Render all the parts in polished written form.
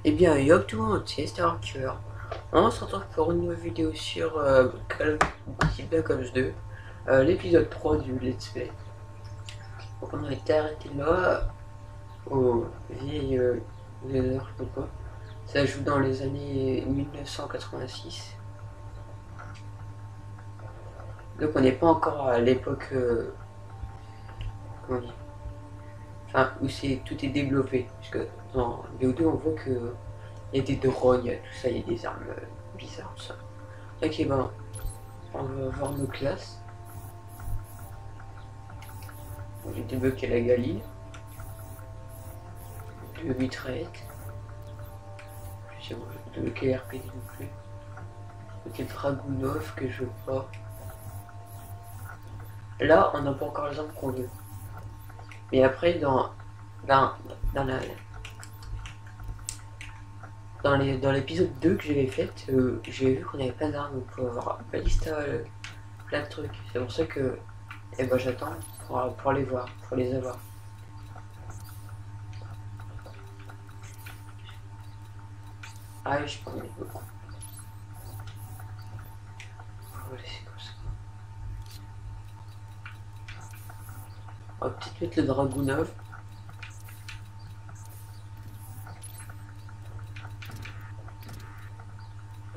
Eh bien, yo tout le monde, c'est Starker. On se retrouve pour une nouvelle vidéo sur Call of Black Ops 2, l'épisode 3 du Let's Play. Donc on a été arrêté là, au vieil Weather, je sais pas. Ça joue dans les années 1986. Donc on n'est pas encore à l'époque, comment dire, enfin, où tout est développé. Parce que dans BO2 on voit que il y a des drones, il y a tout ça, il y a des armes bizarres, tout ça. Ok, ben, on va voir nos classes. J'ai débloqué la Galil. Le mitraillette. Je sais pas, j'ai débloqué les RPG non plus. Ok, Dragunov que je veux pas. Là, on n'a pas encore les armes qu'on veut. Mais après, dans l'épisode 2 que j'avais fait, j'ai vu qu'on avait pas d'armes, on peut avoir balista, plein de trucs. C'est pour ça que ben, j'attends pour les voir, pour les avoir. Ah oui, je peux en mettre beaucoup. On va laisser comme ça. On va peut-être mettre le Dragunov.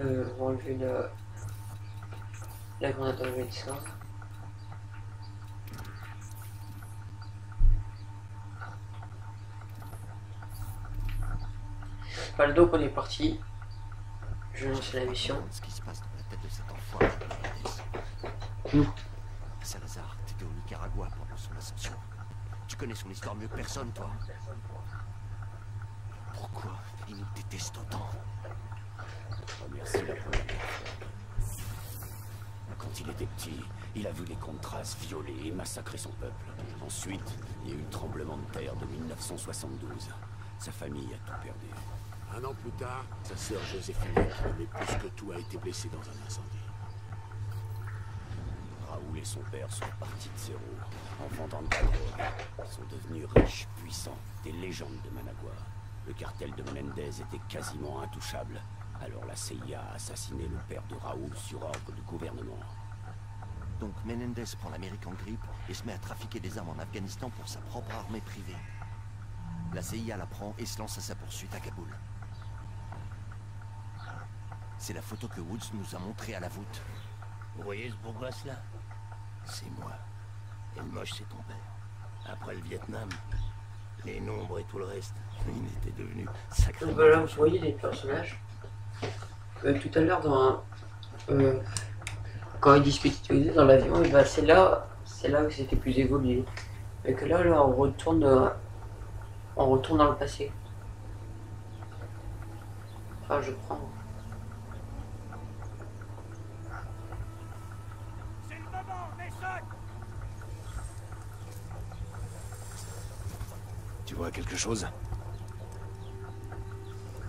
On va enlever la grenade en médecin. Voilà, donc on est parti. Je vais lancer la mission. Ce qui se passe dans la tête de cet enfoiré. Nous. Salazar, t'étais au Nicaragua pendant son ascension. Tu connais son histoire mieux que personne, toi. Pourquoi il nous déteste autant? Merci la première. Quand il était petit, il a vu les Contras violer et massacrer son peuple. Ensuite, il y a eu le tremblement de terre de 1972. Sa famille a tout perdu. Un an plus tard, sa sœur Joséphine, qui l'aimait plus que tout, a été blessée dans un incendie. Raoul et son père sont partis de zéro. En vendant de la drogue, ils sont devenus riches, puissants, des légendes de Managua. Le cartel de Menendez était quasiment intouchable. Alors la CIA a assassiné le père de Raoul sur ordre du gouvernement. Donc Menendez prend l'Amérique en grippe et se met à trafiquer des armes en Afghanistan pour sa propre armée privée. La CIA la prend et se lance à sa poursuite à Kaboul. C'est la photo que Woods nous a montrée à la voûte. Vous voyez ce beau gosse là? C'est moi. Et le moche, c'est ton père. Après le Vietnam, les nombres et tout le reste, il était devenu sacrément... Voilà, vous voyez les personnages. Tout à l'heure, quand il discutait dans l'avion, bah, c'est là où c'était plus évolué. Et que là, on retourne dans le passé. Enfin, je prends. Tu vois quelque chose?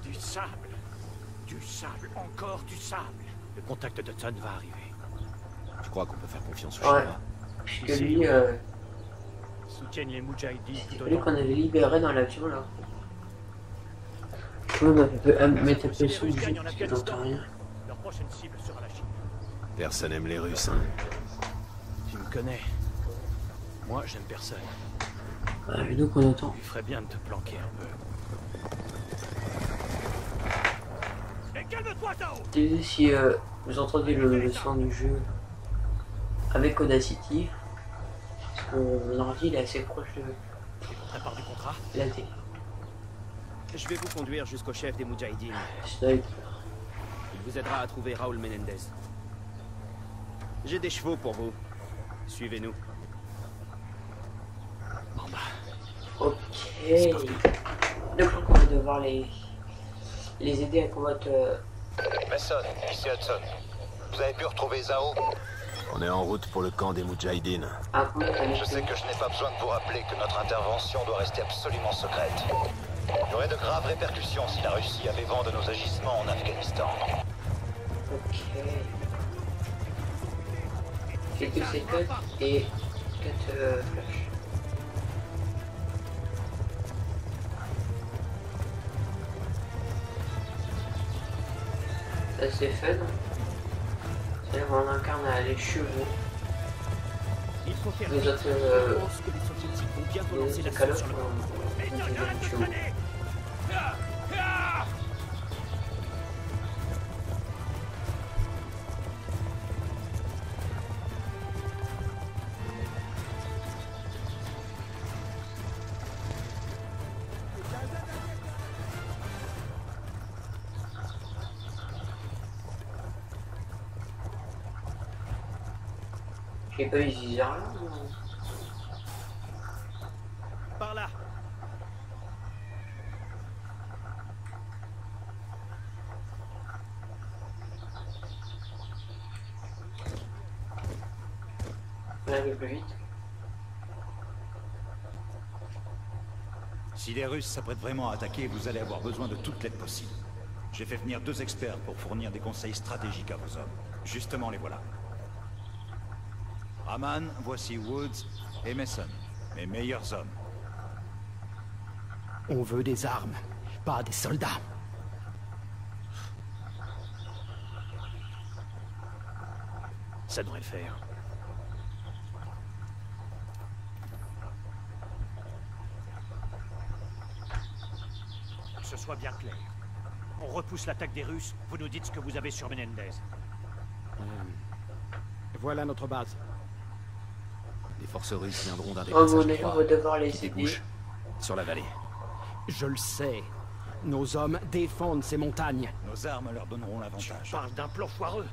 Du sable. Du sable. Encore du sable. Le contact de Hudson va arriver. Tu crois qu'on peut faire confiance au Ouais. Chinois? Puisque lui, Soutiennent les Moudjahidines tout lui qu'on avait libéré dans l'avion là. Je peux mettre un peu sous le jeu parce que j'entends rien. Leur prochaine cible sera la Chine. Personne aime les Russes, hein. Tu me connais. Moi, j'aime personne. Voilà, et donc on entend. Il ferait bien de te planquer un peu. Et calme-toi, Tao! Désolé si vous entendez le son du jeu avec Audacity. Parce que mon ordi il est assez proche de Prépare du contrat. la télé. Je vais vous conduire jusqu'au chef des Moudjahidines. Sniper. Il vous aidera à trouver Raoul Menendez. J'ai des chevaux pour vous. Suivez-nous. Bon bah, Ok. Donc on va devoir les aider à combattre. Mason, ici Hudson. Vous avez pu retrouver Zao? On est en route pour le camp des Moudjahidines. À combattre Je sais que je n'ai pas besoin de vous rappeler que notre intervention doit rester absolument secrète. Il y aurait de graves répercussions si la Russie avait vent de nos agissements en Afghanistan. Ok. Quelques séquences et 4 flashs. assez fun. C'est-à-dire on incarne les chevaux. Il faut faire Les autres Je pense que les soviétiques vont bientôt lancer la calottes sur le chevaux. J'ai pas eu viseur là. Par là. On va aller plus vite. Si les Russes s'apprêtent vraiment à attaquer, vous allez avoir besoin de toute l'aide possible. J'ai fait venir 2 experts pour fournir des conseils stratégiques à vos hommes. Justement, les voilà. Raman, voici Woods et Mason, mes meilleurs hommes. On veut des armes, pas des soldats. Ça devrait le faire. Que ce soit bien clair. On repousse l'attaque des Russes, vous nous dites ce que vous avez sur Menendez. Voilà notre base. Les forces russes viendront d'un Oh dépassage mon dieu, on froid va devoir les qui aider. débouche sur la vallée. Je le sais. Nos hommes défendent ces montagnes. Nos armes leur donneront Je l'avantage. parle d'un plan foireux.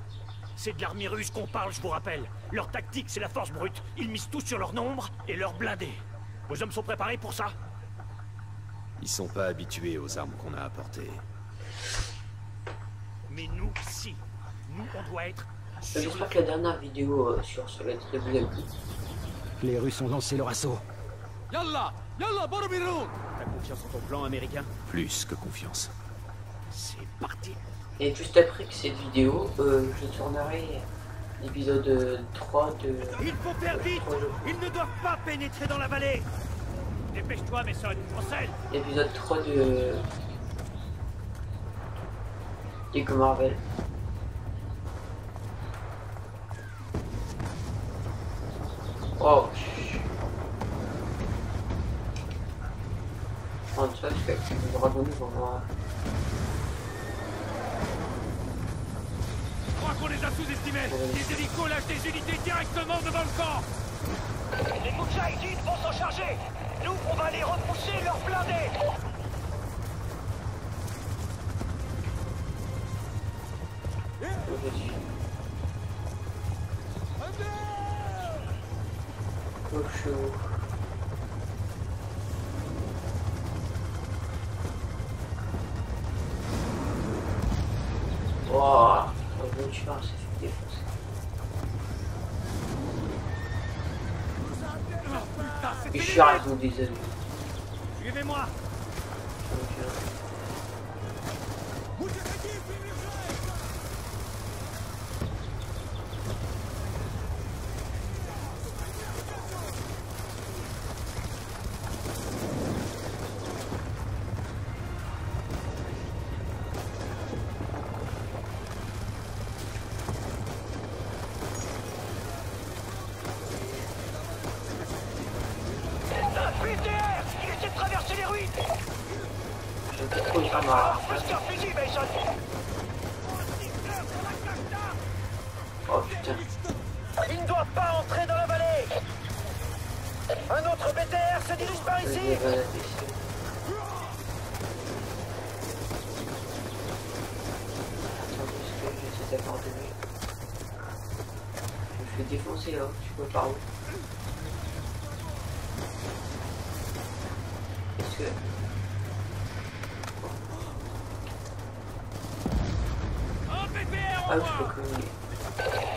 C'est de l'armée russe qu'on parle, je vous rappelle. Leur tactique, c'est la force brute. Ils misent tout sur leur nombre et leur blindés. Vos hommes sont préparés pour ça? Ils sont pas habitués aux armes qu'on a apportées. Mais nous, si. Nous, on doit être... J'espère que la dernière vidéo sur ce lettre vous a plu. Les Russes ont lancé leur assaut. T'as confiance en ton plan américain? Plus que confiance. C'est parti. Et juste après que cette vidéo, je tournerai l'épisode 3 de... Il faut faire vite. Ils ne doivent pas pénétrer dans la vallée. Dépêche-toi, Mason. On scelle. L'épisode 3 de... Lego Marvel. Oh. En tout cas, je fais le dragon pour moi. Je crois qu'on les a sous-estimés. Les hélicos lâchent des unités directement devant le camp. Les Moudjahidines vont s'en charger. Nous, on va les repousser leurs blindés. Chaud. Wow, le tueur s'est fait défoncer. Et je suis arrêté des ennemis. Suivez-moi. BTR, il essaie de traverser les ruines. Je vais trop le faire Fusque un fusil, Mason. Oh putain. Ils ne doivent pas entrer dans la vallée. Un autre BTR se dirige par ici. Je vais défoncer là, tu peux par où? Est-ce que... Ah, je peux communiquer.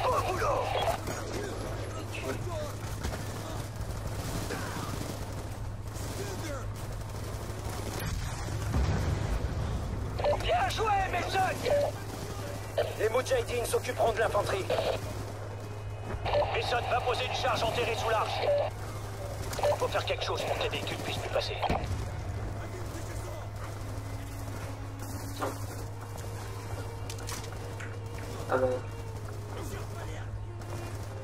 Au boulot. Bien joué, Mason. Les Moudjahidines s'occuperont de l'infanterie. Mason va poser une charge enterrée sous l'arche. Faut faire quelque chose pour que les véhicules puissent plus passer. Ah bah.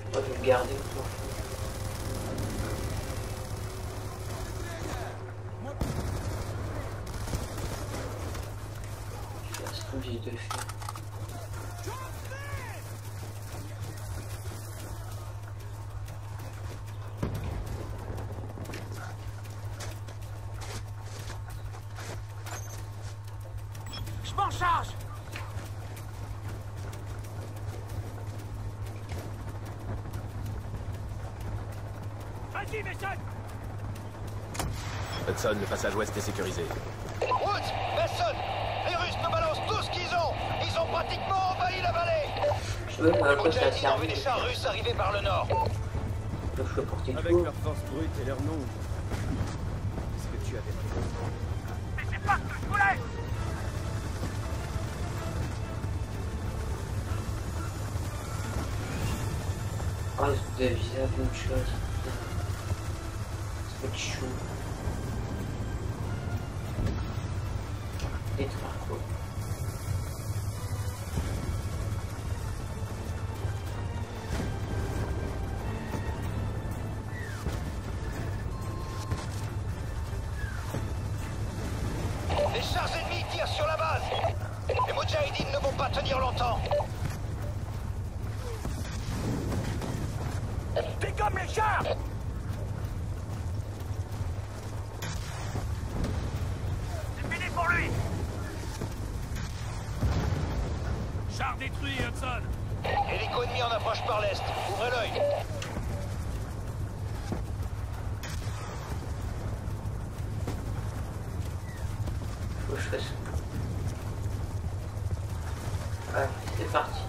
On va le garder, on s'en fout. Je vais faire ce que de faire. Je m'en charge. Vas-y, Mason! Hudson, le passage ouest est sécurisé. Woods, Mason, les Russes nous balancent tout ce qu'ils ont. Ils ont pratiquement envahi la vallée. Je veux Les à quoi ça Moudjahidines ont vu sert. des chars russes arriver par le nord. Je peux porter Avec tout. leur force brute et leur nombre. Est-ce que tu avais raison? Mais c'est pas ce que je voulais. Ah, ils ont dévisé la bonne chose. Ça va être chaud. Détruire quoi? Les chars ennemis tirent sur la base. Les Moudjahidines ne vont pas tenir longtemps. Dégomme les chars. C'est fini pour lui. Char détruit, Hudson! Hélico ennemi en approche par l'est. Ouvrez l'œil. Faut que je fasse. Allez, c'est parti.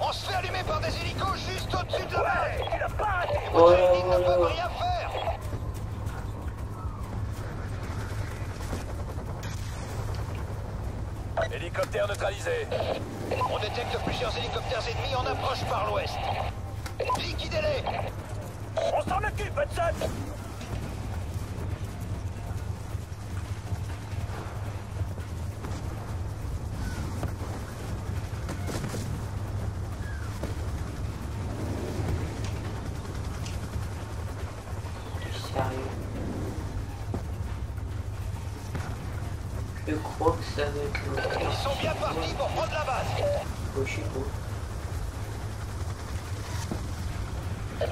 On se fait allumer par des hélicos juste au-dessus de la vallée. Tu l'as pas arrêté. Les Moudjahidines ne peuvent rien faire. Hélicoptère neutralisé. On détecte plusieurs hélicoptères ennemis en approche par l'ouest. Liquidez-les. On s'en occupe, Hudson. Sérieux. Je crois que ça va être le Ils sont bien partis pour prendre la base. Oh, je sais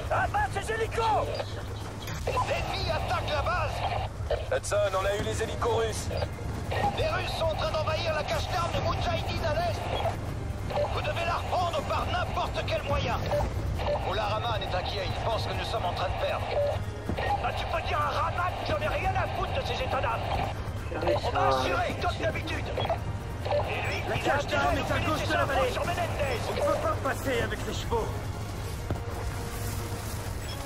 pas. Abat ces hélicos. L'ennemi attaque la base. Hudson, on a eu les hélicos russes. Les Russes sont en train d'envahir la cache d'armes des Moudjahidines à l'est. Vous devez la reprendre par n'importe quel moyen. Moulin Rahman est inquiet, il pense que nous sommes en train de perdre. Ah, tu peux dire à Rahman que j'en ai rien à foutre de ces états d'âme. On va assurer, comme d'habitude. Et lui, La il a cache intérêt d'armes à est à nous gauche filer de ses la infos vallée. sur Menendez. On ne peut pas passer avec les chevaux.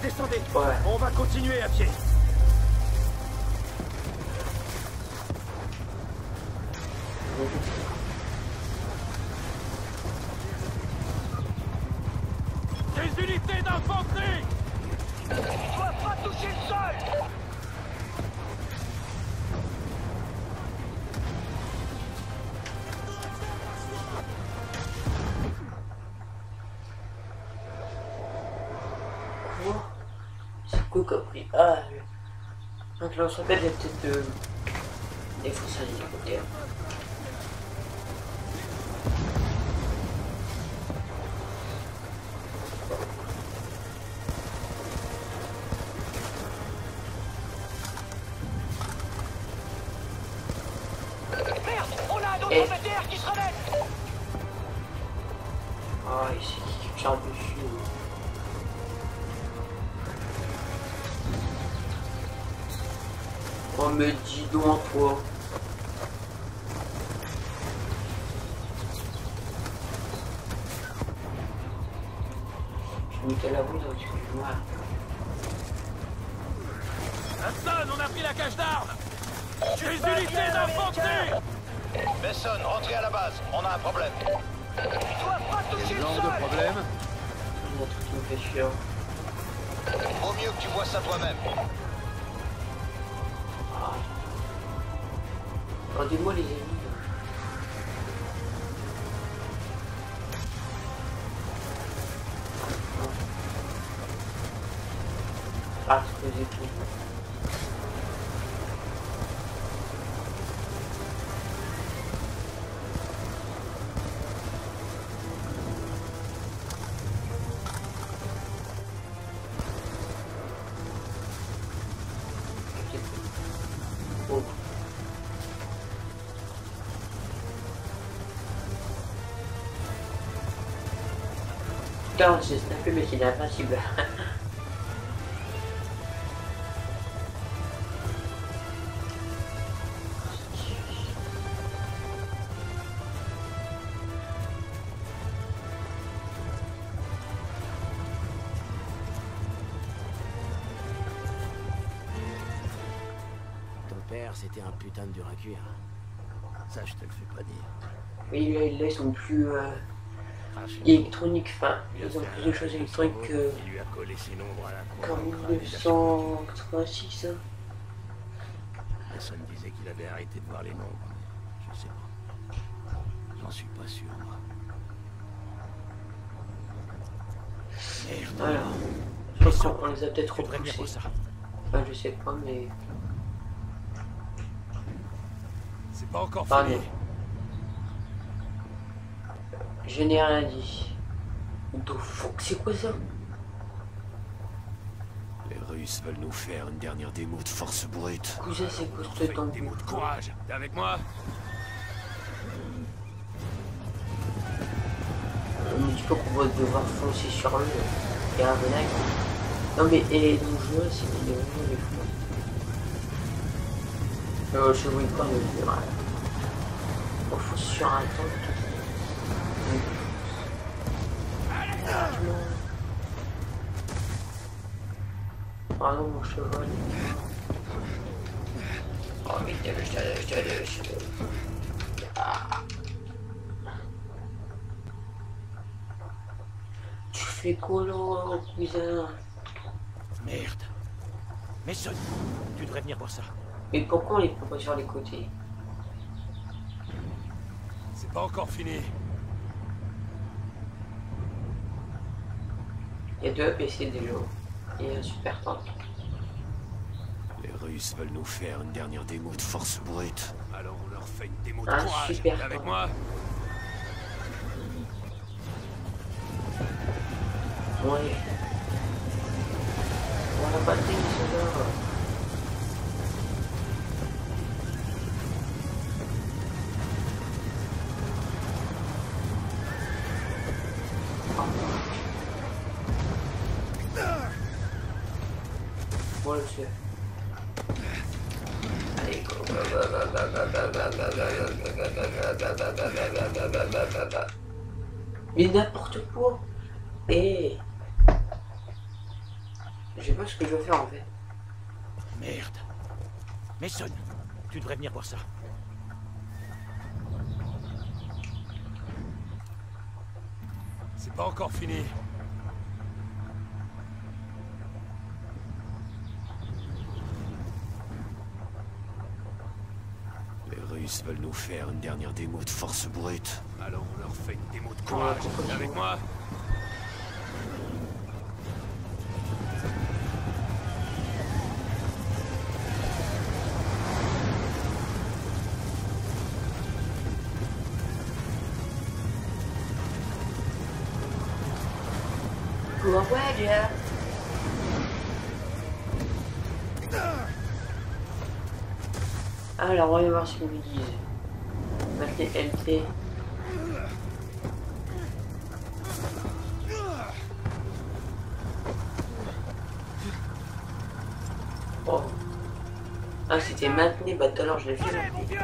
Descendez. Ouais. On va continuer à pied. Des unités d'infanterie! Ils doivent pas toucher le sol. Quoi? C'est quoi compris? Ah, donc là on se rappelle, il y a peut-être des forces à l'hélicoptère. Merde, on a un autre Eh. BTR qui se relève. Ah, il s'est qui tire dessus. Oh, mais dis donc, toi. Je me mets à la boule, excuse-moi. Hudson, on a pris la cache d'armes! Des unités d'infanterie! Besson, rentrez à la base, on a un problème. Ils doivent pas toucher le Genre sol. de problème. Il y a un truc qui me fait chier. Vaut mieux que tu vois ça toi-même. Rendez-moi les amis. Ah, ce que j'ai pris. Oh. Putain, j'ai snappé mais c'est invincible. C'était un putain de dur à cuire. Ça, je te le fais pas dire. Oui, là, ils sont plus électroniques, enfin, ils ont plus de choses électroniques que Il lui a collé ses nombres à la qu'en 1986. Hein. Personne disait qu'il avait arrêté de voir les nombres. Je sais pas. J'en suis pas sûr, moi. Merde. Voilà. Je pense qu'on les a peut-être repoussés. Enfin, je sais pas, mais... C'est pas encore Pardon. fini. Je n'ai rien dit. C'est quoi ça? Les Russes veulent nous faire une dernière démo de force brute. Cousin, c'est quoi ce temps? Démo de courage. T'es avec moi? Mais tu peux qu'on va devoir foncer sur eux. Et un venac. Non mais, et donc je vois, c'est qu'il est vraiment les fous. Je vois pas le dire. On fonce sur un tank. Ah non, mon cheval. Oh, mais je ah. Tu fais quoi là, cousin? Merde. Mason, tu devrais venir voir ça. Mais pourquoi on les prend pas sur les côtés? C'est pas encore fini. Il y a deux APC déjà. Et un super tank. Les Russes veulent nous faire une dernière démo de force brute. Alors on leur fait une démo de Un courage. super T'es avec tank. moi? Ouais. On a pas de là. Bon, le monsieur. Allez, go. Mais n'importe quoi. Et je sais pas ce que je veux faire en fait. Merde. Mason, tu devrais venir voir ça. C'est pas encore fini. Les Russes veulent nous faire une dernière démo de force brute. Alors on leur fait une démo de courage. T'es avec moi? Wagon. Alors, on va voir ce qu'ils nous disent. Maintenant, LT. Oh. Ah, c'était maintenir, bah tout à l'heure je l'ai fait. Allez, mon vieux!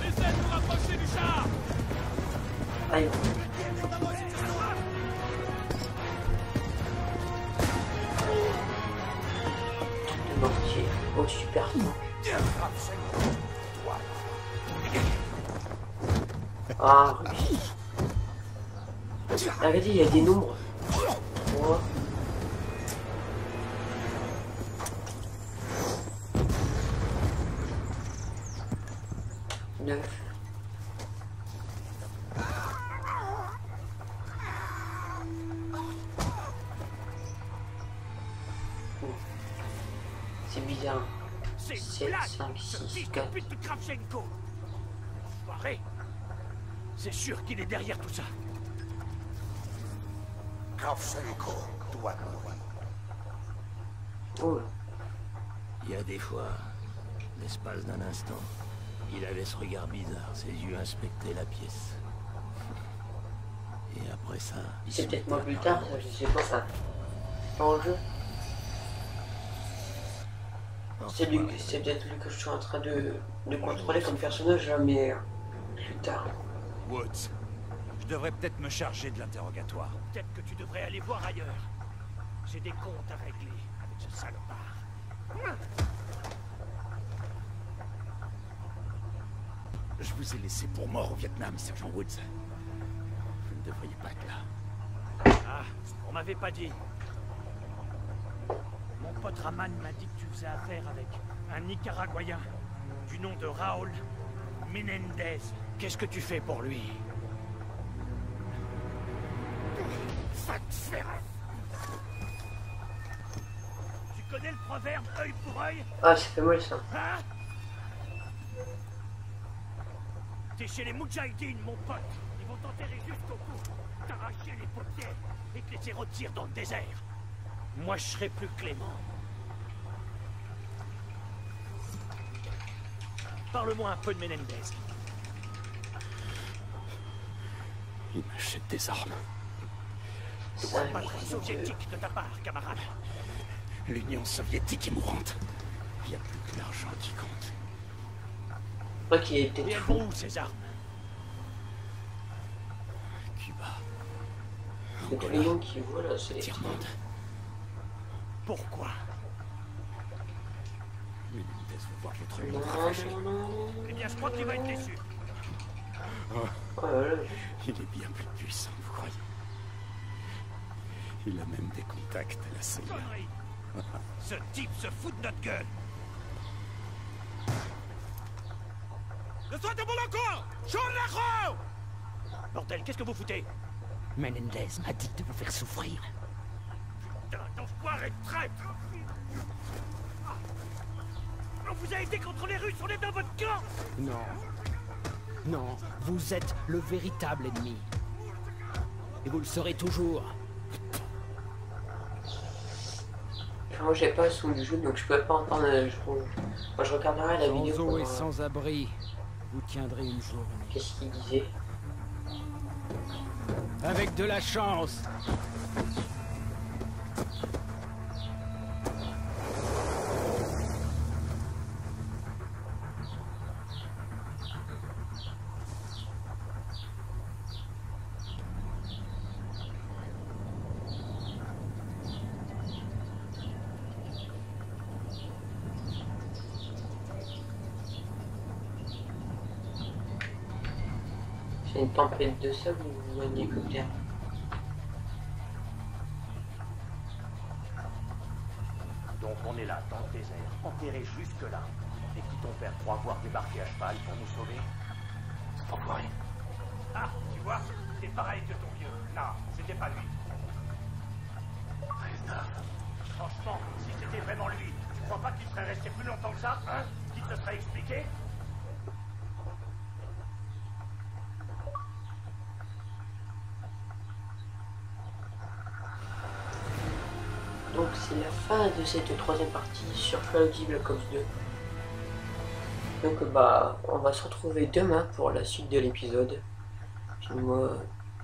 Essaie de vous rapprocher du char! Aïe. De mortier. Oh, super tank. Ah, oui. Regardez, il y a des nombres. Oh. 9. C'est bizarre. 7, 5, 6, 4. Kravchenko. Enfoiré. C'est sûr qu'il est derrière tout ça. Kravchenko doit mourir. Oh. Il y a des fois, l'espace d'un instant, il avait ce regard bizarre, ses yeux inspectaient la pièce. Et après ça... C'est peut-être moi plus tard, ça, je sais pas ça. Dans le jeu. C'est peut-être lui que je suis en train de contrôler comme personnage, mais plus tard. Woods, je devrais peut-être me charger de l'interrogatoire. Peut-être que tu devrais aller voir ailleurs. J'ai des comptes à régler avec ce salopard. Je vous ai laissé pour mort au Vietnam, Sergent Woods. Vous ne devriez pas être là. Ah, on m'avait pas dit. Mon pote Raman m'a dit que tu faisais affaire avec un Nicaraguayen du nom de Raúl Menendez. Qu'est-ce que tu fais pour lui? Va te faire. Tu connais le proverbe œil pour œil? Ah, ça fait mal ça. Hein? T'es chez les Moudjahidines, mon pote. Ils vont t'enterrer jusqu'au cou, t'arracher les paupières et te laisser rôtir dans le désert. Moi, je serai plus clément. Parle-moi un peu de Menendez. Il m'achète des armes. Pas très soviétique de ta part, camarade. L'Union soviétique est mourante. Il n'y a plus que l'argent qui compte. Moi qui ai Et peut-être elles fou. vont où, ces armes? Cuba. C'est tous les noms qui voient là, c'est les Irlande. Pourquoi? Menendez veut voir votre Non, monde ravagé. non, non, non. Eh bien, je crois qu'il va être déçu. Oh là là, Il est bien plus puissant, vous croyez? Il a même des contacts à la CIA. Connerie. Ce type se fout de notre gueule. Bordel, qu'est-ce que vous foutez? Menendez m'a dit de vous faire souffrir. Putain d'enfoiré de traître! On vous a aidé contre les Russes, on est dans votre camp! Non. Non, vous êtes le véritable ennemi. Et vous le serez toujours. moi j'ai pas le son du jeu donc je peux pas entendre. Moi je regarderai la vidéo. Sans eau pour, et sans abri, vous tiendrez une journée. Qu'est-ce qu'il disait? Avec de la chance. C'est une tempête de sable ou un hélicoptère? Donc on est là, dans le désert, enterré jusque-là. Et qui ton père croit avoir débarqué à cheval pour nous sauver? Enfoiré. Ah, tu vois, c'est pareil que ton vieux. Non, c'était pas lui. Franchement, si c'était vraiment lui, tu crois pas qu'il serait resté plus longtemps que ça, hein? Qu'il te serait expliqué? Donc c'est la fin de cette troisième partie sur Call of Duty Black Ops 2. Donc bah on va se retrouver demain pour la suite de l'épisode. Puis moi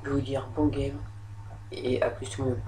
je vais vous dire bon game et à plus tout le monde.